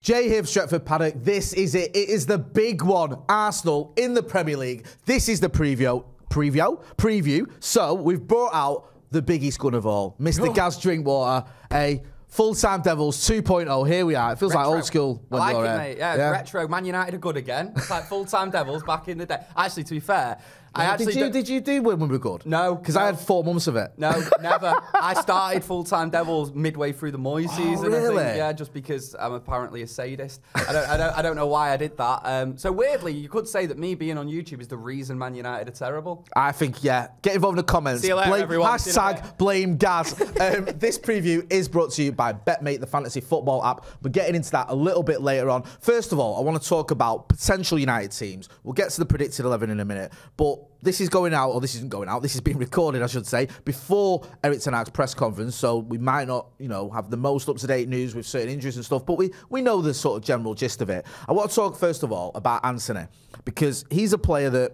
Jay here for Stretford, Paddock. This is it. It is the big one. Arsenal in the Premier League. This is the preview. So we've brought out the biggest gun of all, Mr. Gaz Drinkwater, a full-time Devils 2.0. Here we are. It feels retro. Like old school. I like it, mate. Yeah, retro. Man United are good again. It's like full-time Devils back in the day. Actually, to be fair, did you do when we were good? No. Because I had 4 months of it. No, never. I started full-time Devils midway through the Moyes season. Really? I think, yeah, just because I'm apparently a sadist. I don't know why I did that. So weirdly, you could say that me being on YouTube is the reason Man United are terrible. I think, yeah. Get involved in the comments. See you later, everyone. Hashtag blame Gaz. This preview is brought to you by BetMate, the fantasy football app. We're getting into that a little bit later on. First of all, I want to talk about potential United teams. We'll get to the predicted 11 in a minute. But this is going out, or this isn't going out, this is being recorded, I should say, before Erik Ten Hag's press conference, so we might not, have the most up-to-date news with certain injuries and stuff, but we know the sort of general gist of it. I want to talk, first of all, about Anthony, because he's a player that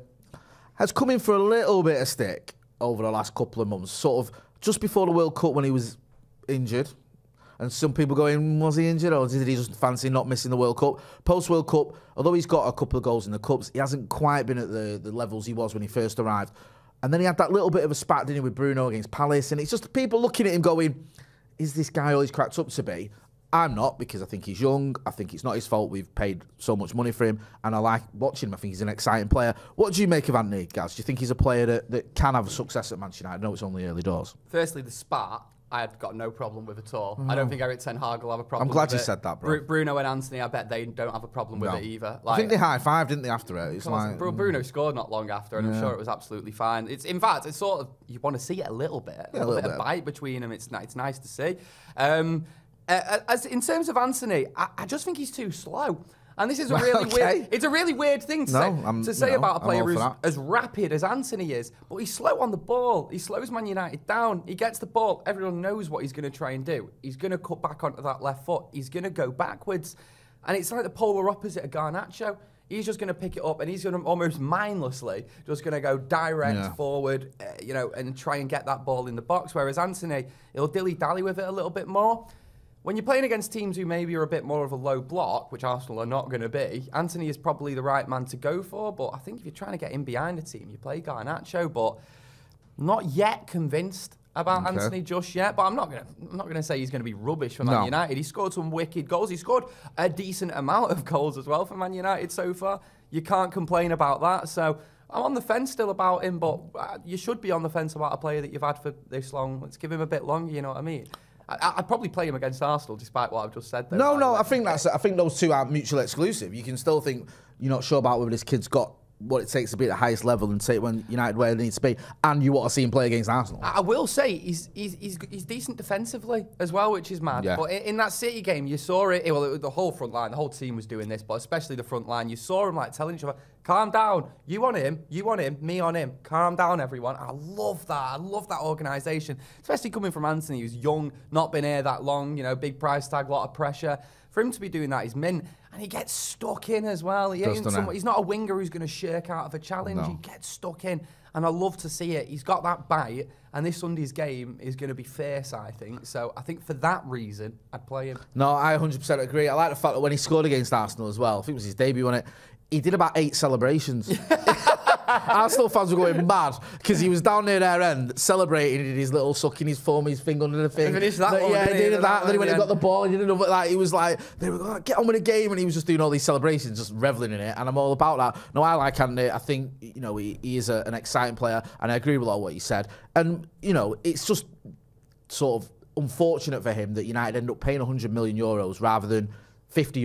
has come in for a little bit of stick over the last couple of months, sort of just before the World Cup when he was injured. And some people going, was he injured or did he just fancy not missing the World Cup? Post-World Cup, although he's got a couple of goals in the Cups, he hasn't quite been at the levels he was when he first arrived. And then he had that little bit of a spat, didn't he, with Bruno against Palace. And it's just people looking at him going, is this guy all he's cracked up to be? I'm not, because I think he's young. I think it's not his fault we've paid so much money for him. And I like watching him. I think he's an exciting player. What do you make of Anthony, Gaz? Do you think he's a player that can have success at Manchester United? I know it's only early doors. Firstly, the spat, I've got no problem with at all. I don't think Erik Ten Hag will have a problem with it. I'm glad you said that, bro. Bruno and Anthony, I bet they don't have a problem with it either. I think they high-fived, didn't they, after it? It's like, Bruno scored not long after, and I'm sure it was absolutely fine. In fact, it's sort of, you want to see it a little bit. A little bit of bite between them. It's nice to see. As in terms of Anthony, I just think he's too slow. And this is a really weird. It's a really weird thing to say about a player who's as rapid as Anthony is, but he's slow on the ball. He slows Man United down. He gets the ball. Everyone knows what he's going to try and do. He's going to cut back onto that left foot. He's going to go backwards, and it's like the polar opposite of Garnacho. He's just going to pick it up, and he's going to almost mindlessly just going to go direct forward, and try and get that ball in the box. Whereas Anthony, he'll dilly-dally with it a little bit more. When you're playing against teams who maybe are a bit more of a low block, which Arsenal are not going to be, Anthony is probably the right man to go for. But I think if you're trying to get in behind a team, you play Garnacho. But not yet convinced about Anthony just yet. But I'm not going to say he's going to be rubbish for Man United. He scored some wicked goals. He scored a decent amount of goals as well for Man United so far. You can't complain about that. So I'm on the fence still about him. But you should be on the fence about a player that you've had for this long. Let's give him a bit longer. You know what I mean? I'd probably play him against Arsenal, despite what I've just said. Though, no. I think those two are mutually exclusive. You can still think you're not sure about whether this kid's got what it takes to be at the highest level and take when United where they need to be, and you want to see him play against Arsenal. I will say he's decent defensively as well, which is mad. Yeah. But in that City game, you saw it. Well, the whole front line, the whole team was doing this, but especially the front line. You saw him like telling each other, "Calm down. You on him. Me on him. Calm down, everyone." I love that. I love that organisation, especially coming from Anthony, who's young, not been here that long. Big price tag, lot of pressure. For him to be doing that, he's mint. And he gets stuck in as well. He's not a winger who's going to shirk out of a challenge. No. He gets stuck in. And I love to see it. He's got that bite. And this Sunday's game is going to be fierce, I think. So I think for that reason, I'd play him. No, I 100% agree. I like the fact that when he scored against Arsenal as well, I think it was his debut on it, he did about 8 celebrations. Arsenal fans were going mad because he was down near their end celebrating in his little sucking his thumb, his finger under the thing. He did that. Then he went and got the ball. He didn't know, but he was like, they were like, get on with the game, and he was just doing all these celebrations, just reveling in it. And I'm all about that. No, I like Andy. I think he is an exciting player, and I agree with all what you said. And it's just sort of unfortunate for him that United end up paying €100 million rather than 50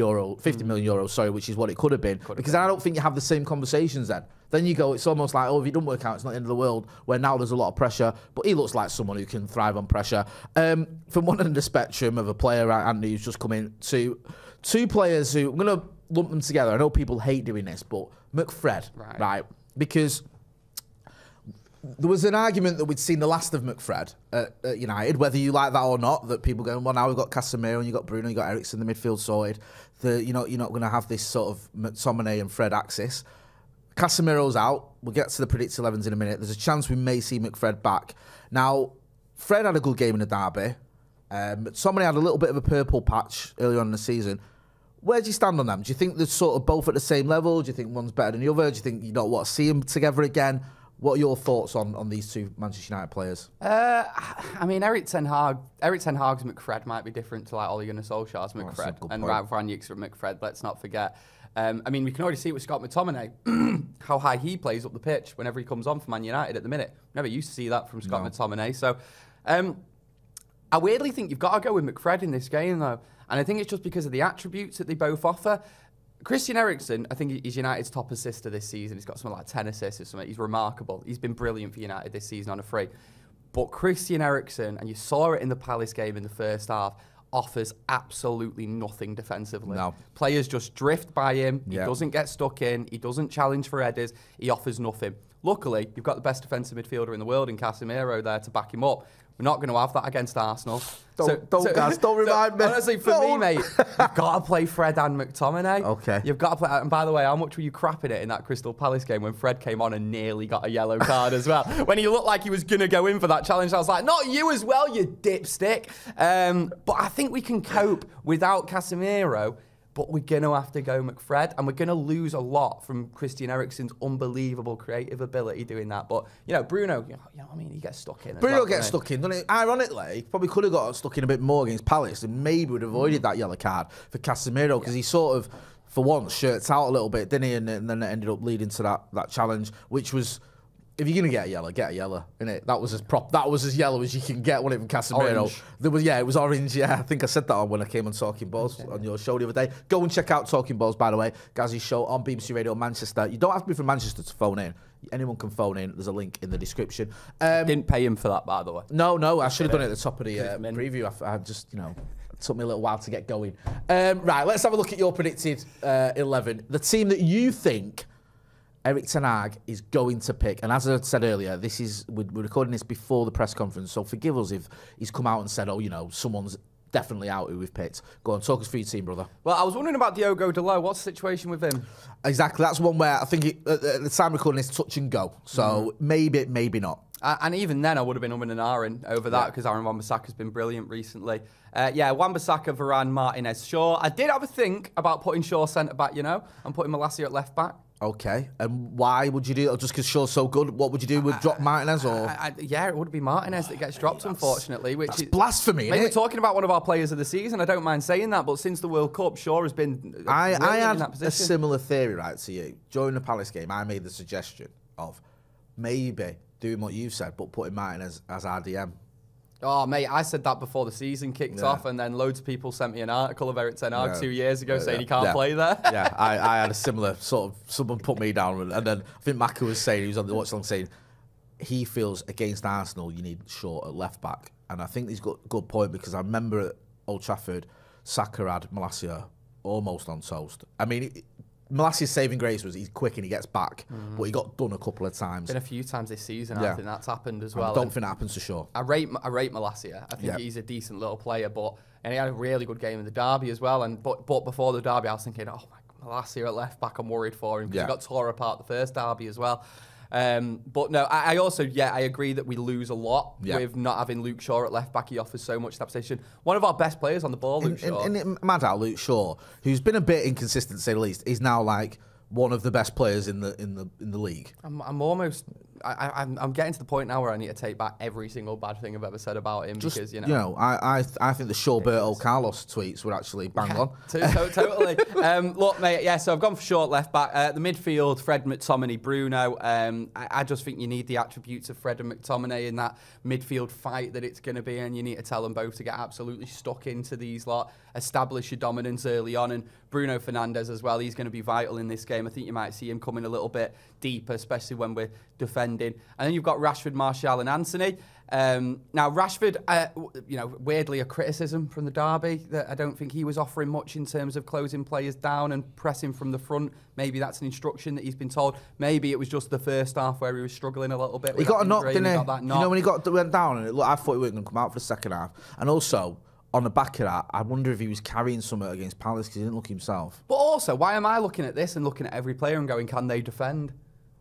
million euros, sorry, which is what it could have been. Because I don't think you have the same conversations then. Then you go, it's almost like, if it doesn't work out, it's not the end of the world, where now there's a lot of pressure. But he looks like someone who can thrive on pressure. From one end of the spectrum of a player, Andy, who's just come in, to 2 players who, I'm going to lump them together. I know people hate doing this, but McFred, right? Because there was an argument that we'd seen the last of McFred at United, whether you like that or not, that people going, well, now we've got Casemiro and you've got Bruno, you've got Eriksen, the midfield sorted. You're not going to have this sort of McTominay and Fred axis. Casemiro's out. We'll get to the predicted 11s in a minute. There's a chance we may see McFred back. Now, Fred had a good game in the derby. McTominay had a little bit of a purple patch early on in the season. Where do you stand on them? Do you think they're sort of both at the same level? Do you think one's better than the other? Do you think you don't want to see them together again? What are your thoughts on these two Manchester United players? I mean, Eric Ten Hag's McFred might be different to like Ole Gunnar Solskjaer's McFred and Ralph Rangnick's McFred. Let's not forget. I mean, we can already see it with Scott McTominay, how high he plays up the pitch whenever he comes on for Man United at the minute. Never used to see that from Scott McTominay. So I weirdly think you've got to go with McFred in this game, though. And I think it's just because of the attributes that they both offer. Christian Eriksen, I think he's United's top assister this season. He's got something like 10 assists or something. He's remarkable. He's been brilliant for United this season on a free. But Christian Eriksen, and you saw it in the Palace game in the first half, offers absolutely nothing defensively. No. Players just drift by him. He doesn't get stuck in. He doesn't challenge for headers. He offers nothing. Luckily, you've got the best defensive midfielder in the world in Casemiro there to back him up. We're not going to have that against Arsenal. Don't remind me. Honestly, for me, mate, you've got to play Fred and McTominay. Okay. You've got to play. And by the way, how much were you crapping it in that Crystal Palace game when Fred came on and nearly got a yellow card as well? When he looked like he was going to go in for that challenge, I was like, not you as well, you dipstick. But I think we can cope without Casemiro. But we're going to have to go McFred, and we're going to lose a lot from Christian Eriksen's unbelievable creative ability doing that. But, Bruno, you know what I mean? He gets stuck in. Bruno gets stuck in, doesn't he? Ironically, he probably could have got stuck in a bit more against Palace and maybe would have avoided that yellow card for Casemiro because he sort of, for once, shirts out a little bit, didn't he? And then it ended up leading to that challenge, which was... If you're gonna get a yellow, innit? That was as yellow as you can get, wasn't it, from Casemiro? Orange. It was orange. Yeah, I think I said that on when I came on Talking Balls on your show the other day. Go and check out Talking Balls, by the way, Gaz's show on BBC Radio Manchester. You don't have to be from Manchester to phone in. Anyone can phone in. There's a link in the description. Didn't pay him for that, by the way. No, I should have done it at the top of the preview. I just, it took me a little while to get going. Right, let's have a look at your predicted 11. The team that you think Eric Ten Hag is going to pick, and as I said earlier, we're recording this before the press conference, so forgive us if he's come out and said, someone's definitely out who we've picked. Go on, talk us through your team, brother. Well, I was wondering about Diogo Dalot. What's the situation with him? Exactly, that's one where I think at the time recording this, touch and go, so maybe not. And even then, I would have been and ahhing over that because Aaron Wan-Bissaka's been brilliant recently. Wan-Bissaka, Varane, Martinez, Shaw. I did have a think about putting Shaw centre-back, and putting Malacia at left-back. Okay, and why would you do that? Just because Shaw's so good? What would you do? Would drop Martinez or? It would be Martinez that gets dropped, unfortunately. Which is blasphemy. We're talking about one of our players of the season. I don't mind saying that, but since the World Cup, Shaw has been. I had a similar theory, right, to you. During the Palace game, I made the suggestion of maybe doing what you've said, but putting Martinez as RDM. Oh, mate, I said that before the season kicked off, and then loads of people sent me an article of Eric Ten Hag 2 years ago saying he can't play there. Yeah, I had a similar sort of, someone put me down, and then I think Maka was saying, he was on the watch along saying, he feels against Arsenal you need Shaw at left back. And I think he's got a good point because I remember at Old Trafford, Saka had Malacia almost on toast. I mean, Malacia's saving grace was he's quick and he gets back, but he got done a couple of times. Been a few times this season. I think that's happened as well. I don't think that happens to Shaw. I rate Malacia. I think he's a decent little player, and he had a really good game in the derby as well. But before the derby, I was thinking, oh my, Malacia at left back, I'm worried for him because he got tore apart the first derby as well. But no, I also, I agree that we lose a lot with not having Luke Shaw at left back. He offers so much in that position. One of our best players on the ball, Luke Shaw. And mad how Luke Shaw, who's been a bit inconsistent to say the least, is now like one of the best players in the league. I'm getting to the point now where I need to take back every single bad thing I've ever said about him because I think the Shawberto Carlos tweets were actually bang on. Totally. Look, mate, so I've gone for short left back. The midfield, Fred, McTominay, Bruno. I just think you need the attributes of Fred and McTominay in that midfield fight that it's going to be, and you need to tell them both to get absolutely stuck into these lot, establish your dominance early on, and Bruno Fernandes as well. He's going to be vital in this game. I think you might see him coming a little bit deeper, especially when we're defending. And then you've got Rashford, Martial and Anthony. Now, Rashford, weirdly a criticism from the derby that I don't think he was offering much in terms of closing players down and pressing from the front. Maybe that's an instruction that he's been told. Maybe it was just the first half where he was struggling a little bit. He got a knock, didn't he? When he went down, and I thought he wasn't going to come out for the second half. And also, on the back of that, I wonder if he was carrying something against Palace because he didn't look himself. But also, why am I looking at this and looking at every player and going, can they defend?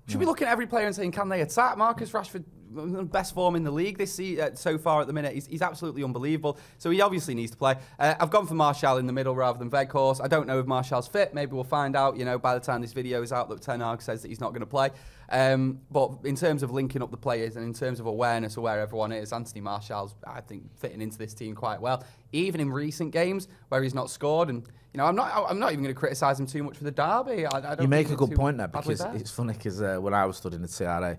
Should be looking at every player and saying, can they attack? Marcus Rashford best form in the league this season so far at the minute. He's absolutely unbelievable. So he obviously needs to play. I've gone for Martial in the middle rather than Weghorst. I don't know if Martial's fit. Maybe we'll find out. You know, by the time this video is out, look, Ten Hag says that he's not going to play. But in terms of linking up the players and in terms of awareness of where everyone is, Anthony Martial's, I think, fitting into this team quite well. Even in recent games where he's not scored, and you know, I'm not even going to criticise him too much for the derby. I don't you make a good point there, because it's funny, because when I was studying at CRA,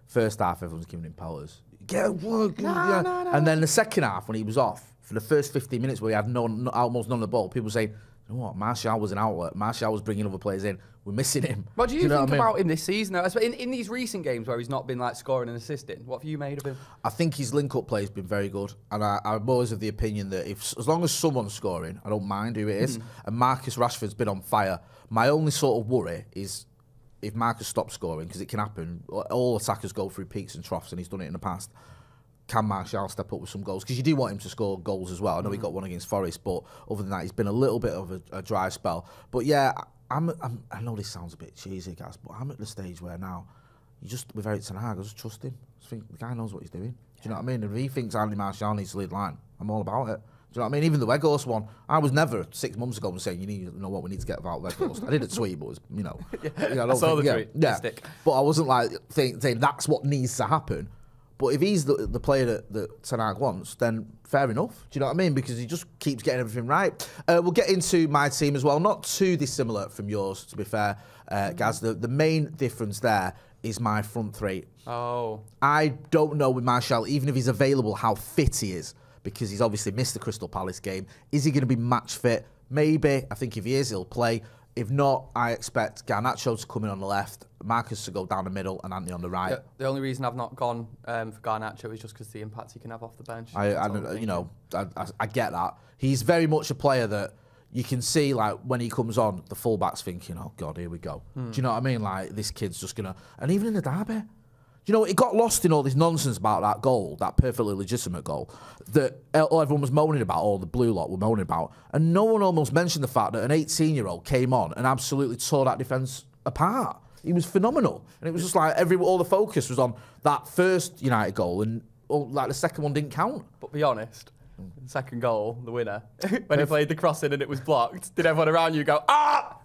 first half everyone was giving him powers. Get work, no. And then the second half, when he was off for the first 15 minutes, where he had almost none of the ball, people were saying, you know what, Martial was an outlet. Martial was bringing other players in. We're missing him. What do you think about him this season? In these recent games where he's not been like scoring and assisting, what have you made of him? I think his link-up play has been very good, and I'm always of the opinion that as long as someone's scoring, I don't mind who it is. And Marcus Rashford's been on fire. My only sort of worry is if Marcus stops scoring, because it can happen. All attackers go through peaks and troughs, and he's done it in the past. Can Martial step up with some goals? Because you do want him to score goals as well. I know he got one against Forest, but other than that, he's been a little bit of a dry spell. But yeah, I know this sounds a bit cheesy, guys, but I'm at the stage where now, with Eric Ten Hag, I just trust him. I just think the guy knows what he's doing. Do you know what I mean? And if he thinks Anthony Martial needs to lead line, I'm all about it. Do you know what I mean? Even the Weghorst one, I was never 6 months ago saying, you know what, we need to get about Weghorst. I did a tweet, but it was, you know. I saw the tweet. Yeah. But I wasn't like saying that's what needs to happen. But if he's the player that Ten Hag wants, then fair enough. Do you know what I mean? Because he just keeps getting everything right. We'll get into my team as well. Not too dissimilar from yours, to be fair, Gaz. The main difference there is my front three. Oh. I don't know with Martial, even if he's available, how fit he is, because he's obviously missed the Crystal Palace game. Is he going to be match fit? Maybe. I think if he is, he'll play. If not, I expect Garnacho to come in on the left, Marcus to go down the middle, and Anthony on the right. Yeah, the only reason I've not gone for Garnacho is just because the impact he can have off the bench. I get that. He's very much a player that you can see, like, when he comes on, the fullback's thinking, oh, God, here we go. Do you know what I mean? Like, this kid's just going to... And even in the derby... You know, it got lost in all this nonsense about that goal, that perfectly legitimate goal, that everyone was moaning about, all the blue lot were moaning about. And no one almost mentioned the fact that an 18-year-old came on and absolutely tore that defence apart. He was phenomenal. And it was just like all the focus was on that first United goal, and like the second one didn't count. But be honest, the second goal, the winner, when he played the cross in and it was blocked, did everyone around you go, ah!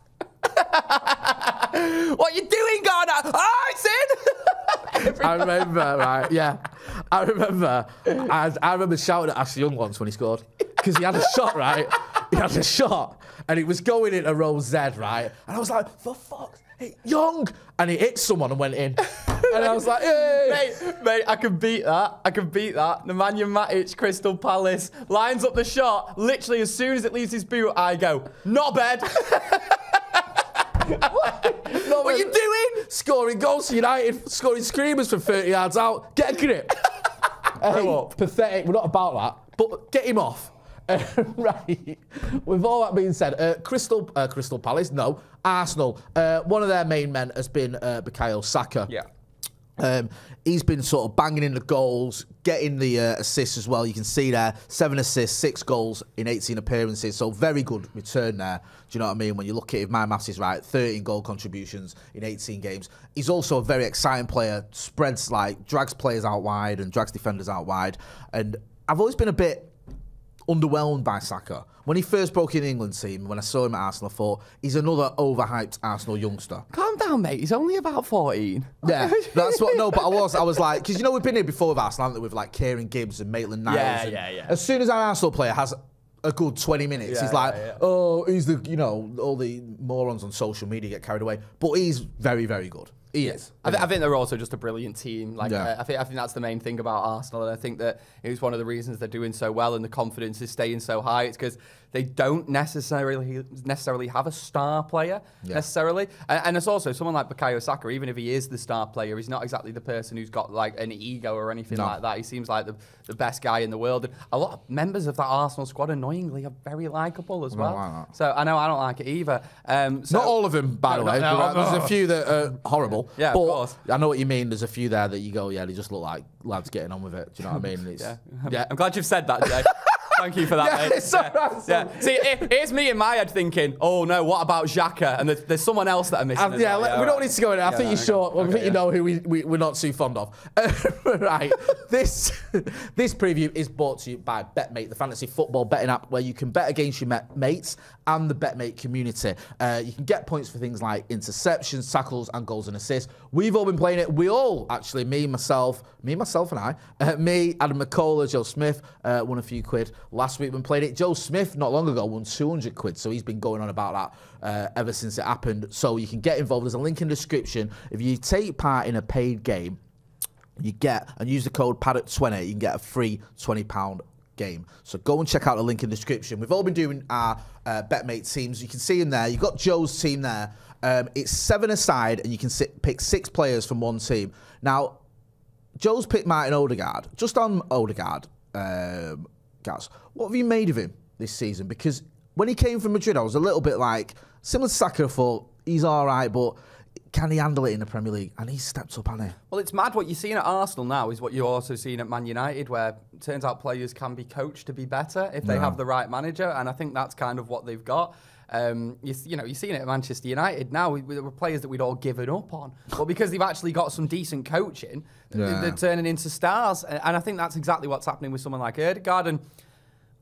What are you doing, Garner? Ah, it's in! I remember, right? Yeah, I remember. I remember shouting at Ashley Young once when he scored, because he had a shot, right? He had a shot, and it was going into row Z, right? And I was like, for fuck's sake, Young! And he hit someone and went in. And I was like, hey! Mate, I can beat that. I can beat that. Nemanja Matic, Crystal Palace, lines up the shot. Literally, as soon as it leaves his boot, I go, not bad. What are you doing? Scoring goals for United, scoring screamers from 30 yards out. Get a grip. Pathetic. We're not about that. But get him off. Right. With all that being said, Crystal Palace, no. Arsenal. One of their main men has been Bukayo Saka. Yeah. He's been sort of banging in the goals, getting the assists as well. You can see there, 7 assists, 6 goals in 18 appearances. So very good return there. Do you know what I mean? When you look at it, if my maths is right, 13 goal contributions in 18 games. He's also a very exciting player, drags players out wide and drags defenders out wide. And I've always been a bit underwhelmed by Saka. When he first broke in the England team, when I saw him at Arsenal, I thought, he's another overhyped Arsenal youngster. Calm down, mate. He's only about 14. Yeah, that's what, no, but I was like, because you know, we've been here before with Arsenal, haven't we, with like Kieran Gibbs and Maitland-Niles. Yeah. As soon as an Arsenal player has a good 20 minutes, he's like, oh, he's the, you know, all the morons on social media get carried away. But he's very, very good. He is. I think they're also just a brilliant team. Like, I think that's the main thing about Arsenal, and I think that it was one of the reasons they're doing so well and the confidence is staying so high. It's because they don't necessarily have a star player necessarily, and it's also someone like Bukayo Saka. Even if he is the star player, he's not exactly the person who's got like an ego or anything like that. He seems like the best guy in the world. And a lot of members of that Arsenal squad, annoyingly, are very likable as well. Like so I know I don't like it either. Not all of them, by the way. There's a few that are horrible. Yeah, but of course. I know what you mean. There's a few there that you go, yeah, they just look like lads getting on with it. Do you know what I mean? Yeah. I'm glad you've said that, Jay. Thank you for that, mate. It's all right, yeah. See, here's me in my head thinking, oh no, what about Xhaka? And there's someone else that I'm missing. We don't need to go in. I think you're sure. Well, I think you know who we're not too fond of. Right. This preview is brought to you by BetMate, the fantasy football betting app where you can bet against your mates and the BetMate community. You can get points for things like interceptions, tackles, and goals and assists. We've all been playing it. We all, actually, me, myself and I, me, Adam McCullough, Joe Smith, won a few quid last week when played it. Joe Smith, not long ago, won 200 quid, so he's been going on about that ever since it happened. So you can get involved. There's a link in the description. If you take part in a paid game, you get, and use the code Paddock20, you can get a free £20 game. So go and check out the link in the description. We've all been doing our BetMate teams. You can see in there, you've got Joe's team there. It's 7 aside, and you can pick 6 players from one team. Now, Joe's picked Martin Odegaard. Just on Odegaard, Gaz, what have you made of him this season? Because when he came from Madrid, I was a little bit like, similar to Saka, I thought, he's all right, but can he handle it in the Premier League? And he's stepped up, hasn't he? Well, it's mad. What you're seeing at Arsenal now is what you're also seeing at Man United, where it turns out players can be coached to be better if they have the right manager, and I think that's kind of what they've got. You're seeing it at Manchester United now. There were players that we'd all given up on, but because they've actually got some decent coaching, they're turning into stars. And I think that's exactly what's happening with someone like Odegaard. And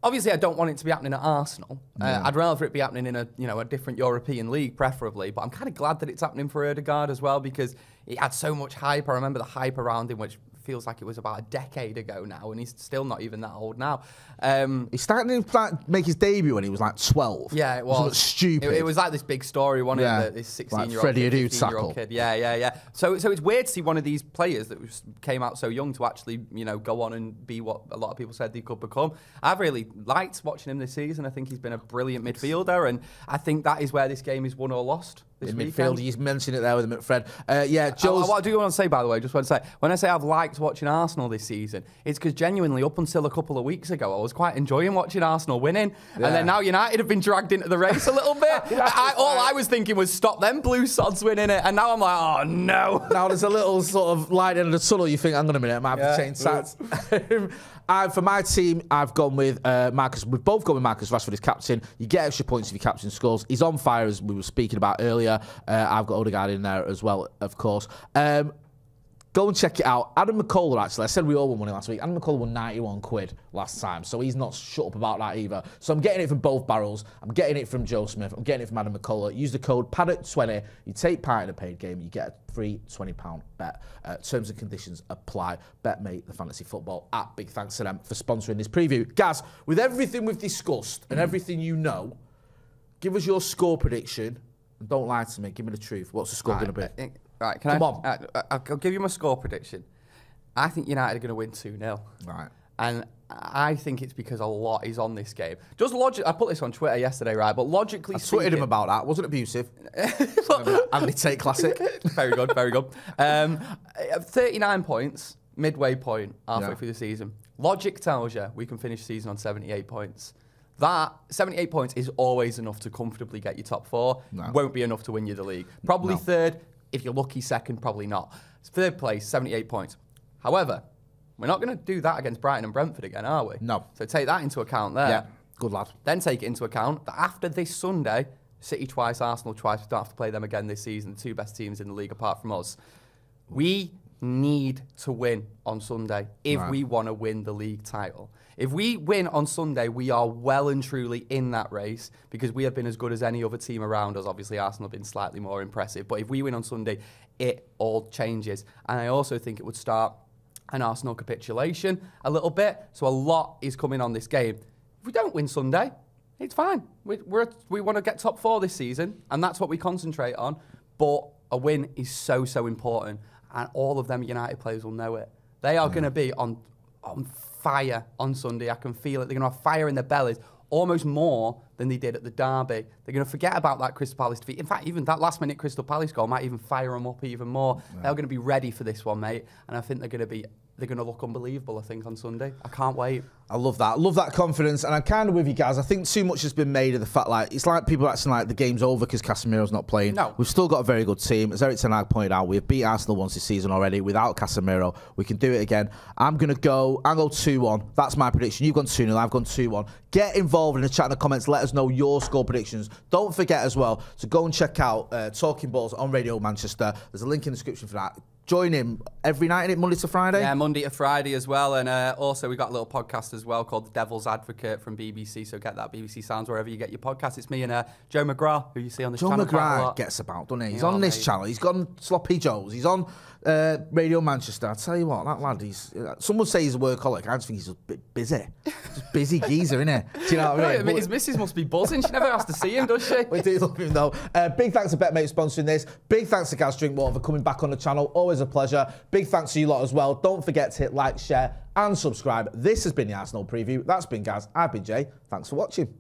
obviously, I don't want it to be happening at Arsenal. I'd rather it be happening in a different European league, preferably. But I'm kind of glad that it's happening for Odegaard as well, because he had so much hype. I remember the hype around him, which feels like it was about a decade ago now, and he's still not even that old now. He started to make his debut when he was like 12. Yeah, it was. Stupid. It was like this big story, wasn't it? This 16-year-old like Freddie Adu tackle. Kid. Yeah. So it's weird to see one of these players that came out so young to actually, go on and be what a lot of people said he could become. I've really liked watching him this season. I think he's been a brilliant midfielder, and I think that is where this game is won or lost. In midfield, you mentioned it there with McFred. Joe's... What I do want to say, by the way, just want to say, when I say I've liked watching Arsenal this season, it's because genuinely, up until a couple of weeks ago, I was quite enjoying watching Arsenal winning. And then now United have been dragged into the race a little bit. All I was thinking was stop them blue sods winning it. And now I'm like, oh no. Now there's a little sort of light in the tunnel. You think, hang on a minute, I might have to change stats. For my team, I've gone with Marcus. We've both gone with Marcus Rashford as captain. You get extra points if your captain scores. He's on fire, as we were speaking about earlier. I've got Odegaard in there as well, of course. Go and check it out. Adam McCullough, actually, I said we all won money last week. Adam McCullough won 91 quid last time, so he's not shut up about that either. So I'm getting it from both barrels. I'm getting it from Joe Smith. I'm getting it from Adam McCullough. Use the code Paddock20. You take part in a paid game, you get a free £20 bet. Terms and conditions apply. BetMate, the fantasy football app. Big thanks to them for sponsoring this preview. Gaz, with everything we've discussed and everything you know, give us your score prediction. And don't lie to me. Give me the truth. What's the score going to be? Right, Come on. I'll give you my score prediction. I think United are going to win 2-0. Right. And I think it's because a lot is on this game. Just logic. I put this on Twitter yesterday, right? But logically speaking... I tweeted him about that. Wasn't abusive. Andy Tate classic. Very good, very good. 39 points, midway point, halfway through the season. Logic tells you we can finish the season on 78 points. That 78 points is always enough to comfortably get you top 4. No. Won't be enough to win you the league. Probably third. If you're lucky, second, probably not. Third place, 78 points. However, we're not going to do that against Brighton and Brentford again, are we? No. So take that into account there. Yeah, good lad. Then take it into account that after this Sunday, City twice, Arsenal twice, we don't have to play them again this season, the two best teams in the league apart from us. We need to win on Sunday if we want to win the league title. If we win on Sunday, we are well and truly in that race because we have been as good as any other team around us. Obviously, Arsenal have been slightly more impressive. But if we win on Sunday, it all changes. And I also think it would start an Arsenal capitulation a little bit. So a lot is coming on this game. If we don't win Sunday, it's fine. We want to get top 4 this season, and that's what we concentrate on. But a win is so, so important. And all of them United players will know it. They are going to be on fire on Sunday. I can feel it. They're going to have fire in their bellies, almost more than they did at the derby. They're going to forget about that Crystal Palace defeat. In fact, even that last-minute Crystal Palace goal might even fire them up even more. Yeah. They're going to be ready for this one, mate. And I think they're going to be they're going to look unbelievable, I think, on Sunday. I can't wait. I love that. I love that confidence, and I'm kind of with you guys. I think too much has been made of the fact, like, it's like people acting like the game's over because Casemiro's not playing. No. We've still got a very good team. As Eric Ten Hag pointed out, we've beat Arsenal once this season already without Casemiro. We can do it again. I'll go 2-1. That's my prediction. You've gone 2-0, I've gone 2-1. Get involved in the chat in the comments. Let us know your score predictions. Don't forget as well to go and check out Talking Balls on Radio Manchester. There's a link in the description for that. Join him every night, isn't it? Monday to Friday? Yeah, Monday to Friday as well. And also, we got a little podcast as well called The Devil's Advocate from BBC. So get that BBC Sounds wherever you get your podcast. It's me and Joe McGrath, who you see on this channel. Joe McGrath gets about, doesn't he? He's on this channel. He's gone Sloppy Joe's. He's on Radio Manchester. I tell you what, that lad, someone say he's a workaholic. I just think he's a bit busy. Just busy geezer, isn't he? Do you know what I mean? His missus must be buzzing. She never has to see him, does she? We do love him, though. Big thanks to BetMate sponsoring this. Big thanks to Gaz Drinkwater for coming back on the channel. Always a pleasure. Big thanks to you lot as well. Don't forget to hit like, share, and subscribe. This has been the Arsenal preview. That's been Gaz. I've been Jay. Thanks for watching.